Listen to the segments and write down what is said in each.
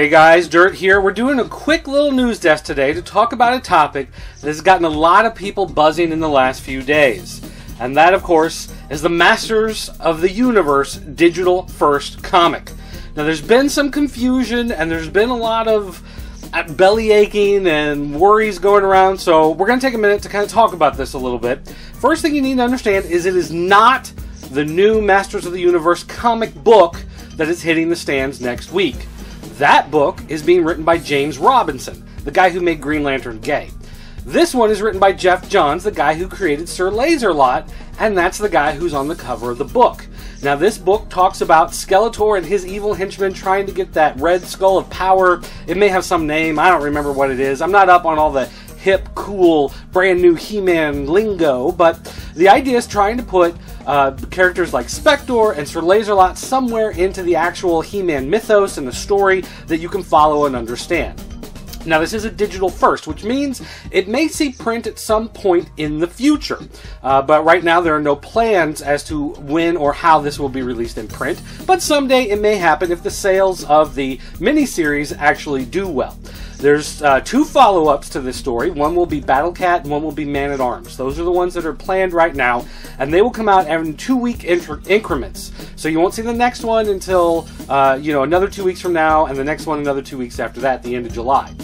Hey guys, Dirt here. We're doing a quick little news desk today to talk about a topic that has gotten a lot of people buzzing in the last few days. And that, of course, is the Masters of the Universe digital first comic. Now, there's been some confusion and there's been a lot of belly aching and worries going around, so we're going to take a minute to kind of talk about this a little bit. First thing you need to understand is it is not the new Masters of the Universe comic book that is hitting the stands next week. That book is being written by James Robinson, the guy who made Green Lantern gay. This one is written by Geoff Johns, the guy who created Sir Laserlot, and that's the guy who's on the cover of the book. Now, this book talks about Skeletor and his evil henchmen trying to get that red skull of power. It may have some name. I don't remember what it is. I'm not up on all the hip, cool, brand new He-Man lingo, but the idea is trying to put characters like Spector and Sir Laserlot somewhere into the actual He-Man mythos and the story that you can follow and understand. Now, this is a digital first, which means it may see print at some point in the future. But right now, there are no plans as to when or how this will be released in print. But someday it may happen if the sales of the miniseries actually do well. There's two follow-ups to this story. One will be Battle Cat and one will be Man-at-Arms. Those are the ones that are planned right now, and they will come out in 2-week increments. So you won't see the next one until another 2 weeks from now, and the next one another 2 weeks after that, at the end of July.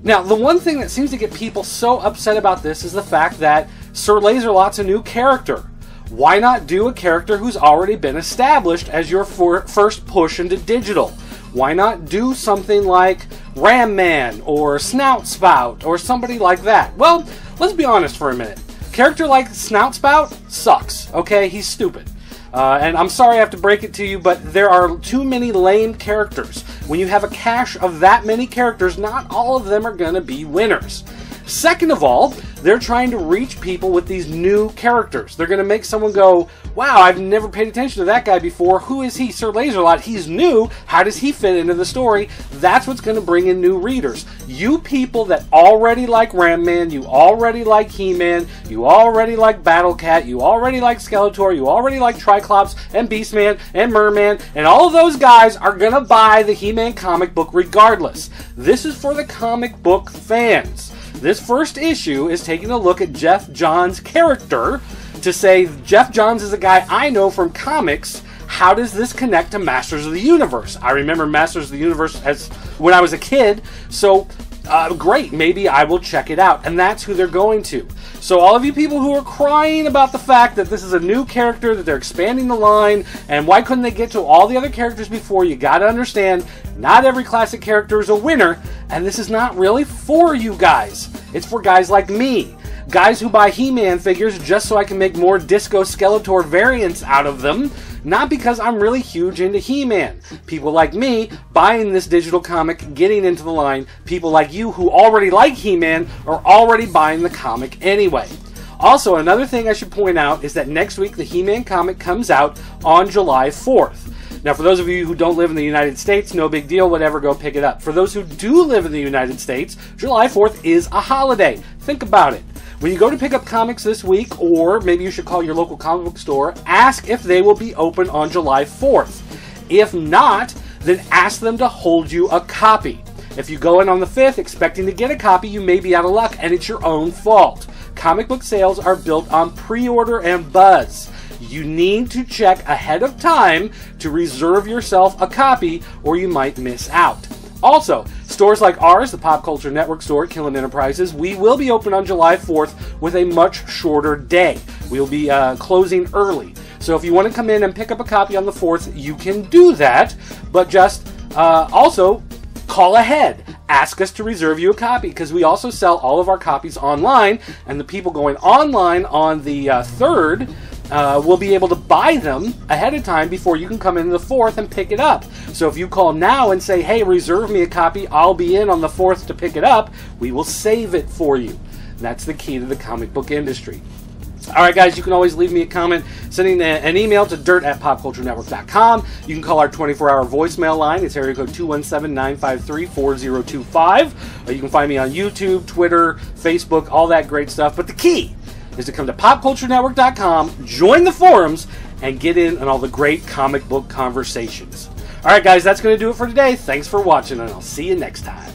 Now, the one thing that seems to get people so upset about this is the fact that Sir Laserlot's a new character. Why not do a character who's already been established as your first push into digital? Why not do something like Ram Man or Snout Spout or somebody like that? Well, let's be honest for a minute. A character like Snout Spout sucks, okay? He's stupid. And I'm sorry I have to break it to you, but there are too many lame characters. When you have a cache of that many characters, not all of them are going to be winners. Second of all, they're trying to reach people with these new characters. They're going to make someone go, wow, I've never paid attention to that guy before. Who is he? Sir Laserlot. He's new. How does he fit into the story? That's what's going to bring in new readers. You people that already like Ram Man, you already like He-Man, you already like Battle Cat, you already like Skeletor, you already like Triclops and Beastman and Merman, and all of those guys are going to buy the He-Man comic book regardless. This is for the comic book fans. This first issue is taking a look at Geoff Johns' character to say, Geoff Johns is a guy I know from comics. How does this connect to Masters of the Universe? I remember Masters of the Universe as when I was a kid, so great, maybe I will check it out. And that's who they're going to. So all of you people who are crying about the fact that this is a new character, that they're expanding the line, and why couldn't they get to all the other characters before, you got to understand, not every classic character is a winner, and this is not really for you guys. It's for guys like me. Guys who buy He-Man figures just so I can make more Disco Skeletor variants out of them, not because I'm really huge into He-Man. People like me buying this digital comic, getting into the line. People like you who already like He-Man are already buying the comic anyway. Also, another thing I should point out is that next week the He-Man comic comes out on July 4th. Now, for those of you who don't live in the United States, no big deal, whatever, go pick it up. For those who do live in the United States, July 4th is a holiday. Think about it. When you go to pick up comics this week, or maybe you should call your local comic book store, ask if they will be open on July 4th. If not, then ask them to hold you a copy. If you go in on the 5th expecting to get a copy, you may be out of luck, and it's your own fault. Comic book sales are built on pre-order and buzz. You need to check ahead of time to reserve yourself a copy, or you might miss out. Also, stores like ours, the Pop Culture Network store at Killen Enterprises, we will be open on July 4th with a much shorter day. We'll be closing early. So if you want to come in and pick up a copy on the 4th, you can do that, but just also call ahead. Ask us to reserve you a copy, because we also sell all of our copies online, and the people going online on the 3rd will be able to buy them ahead of time before you can come in the 4th and pick it up. So if you call now and say, hey, reserve me a copy, I'll be in on the 4th to pick it up, we will save it for you. That's the key to the comic book industry. Alright guys, you can always leave me a comment, sending an email to dirt@popculturenetwork.com. You can call our 24-hour voicemail line. It's area code 217-953-4025. You can find me on YouTube, Twitter, Facebook, all that great stuff. But the key is to come to popculturenetwork.com, join the forums, and get in on all the great comic book conversations. Alright guys, that's going to do it for today. Thanks for watching, and I'll see you next time.